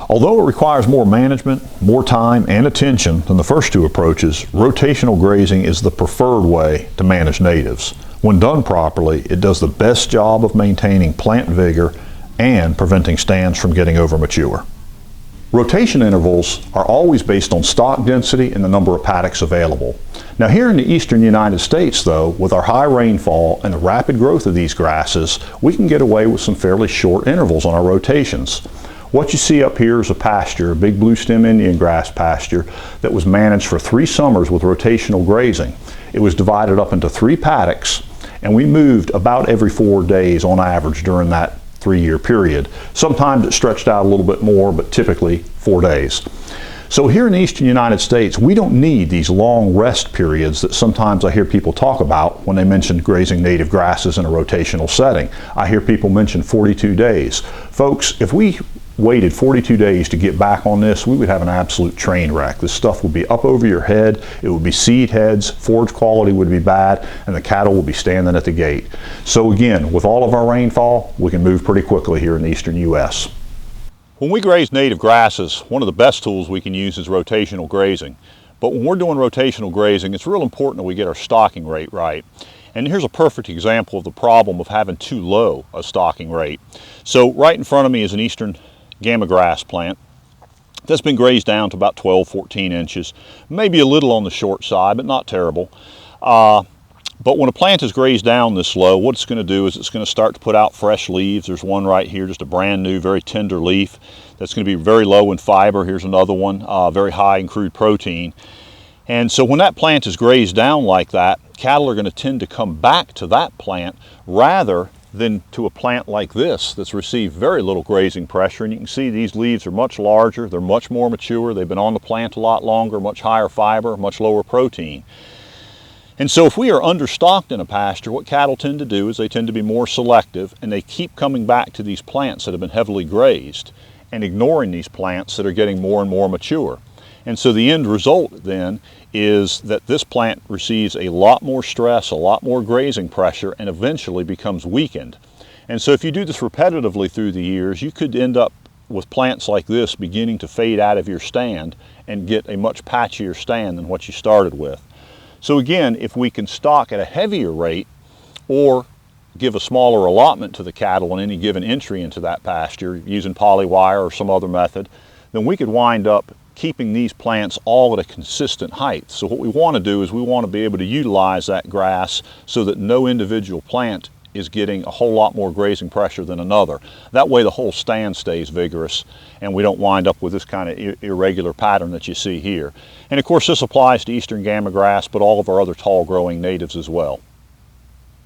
Although it requires more management, more time, and attention than the first two approaches, rotational grazing is the preferred way to manage natives. When done properly, it does the best job of maintaining plant vigor and preventing stands from getting over mature. Rotation intervals are always based on stock density and the number of paddocks available. Now here in the eastern United States though, with our high rainfall and the rapid growth of these grasses, we can get away with some fairly short intervals on our rotations. What you see up here is a pasture, a big blue stem Indian grass pasture that was managed for 3 summers with rotational grazing. It was divided up into 3 paddocks and we moved about every 4 days on average during that 3-year period. Sometimes it stretched out a little bit more, but typically 4 days. So here in the eastern United States, we don't need these long rest periods that sometimes I hear people talk about when they mention grazing native grasses in a rotational setting. I hear people mention 42 days. Folks, if we waited 42 days to get back on this, we would have an absolute train wreck. This stuff would be up over your head, it would be seed heads, forage quality would be bad, and the cattle would be standing at the gate. So again, with all of our rainfall, we can move pretty quickly here in the eastern U.S. When we graze native grasses, one of the best tools we can use is rotational grazing. But when we're doing rotational grazing, it's real important that we get our stocking rate right. And here's a perfect example of the problem of having too low a stocking rate. So right in front of me is an eastern gamma grass plant that's been grazed down to about 12-14 inches, maybe a little on the short side, but not terrible. But when a plant is grazed down this low, what it's going to do is it's going to start to put out fresh leaves. There's one right here, just a brand new, very tender leaf that's going to be very low in fiber. Here's another one, very high in crude protein. And so when that plant is grazed down like that, cattle are going to tend to come back to that plant rather than to a plant like this that's received very little grazing pressure. And you can see these leaves are much larger, they're much more mature, they've been on the plant a lot longer, much higher fiber, much lower protein. And so if we are understocked in a pasture, what cattle tend to do is they tend to be more selective and they keep coming back to these plants that have been heavily grazed and ignoring these plants that are getting more and more mature. And so the end result then is that this plant receives a lot more stress, a lot more grazing pressure, and eventually becomes weakened. And so if you do this repetitively through the years, you could end up with plants like this beginning to fade out of your stand and get a much patchier stand than what you started with. So again, if we can stock at a heavier rate or give a smaller allotment to the cattle on any given entry into that pasture using polywire or some other method, then we could wind up keeping these plants all at a consistent height. So what we want to do is we want to be able to utilize that grass so that no individual plant is getting a whole lot more grazing pressure than another. That way the whole stand stays vigorous and we don't wind up with this kind of irregular pattern that you see here. And of course this applies to eastern gamma grass, but all of our other tall growing natives as well.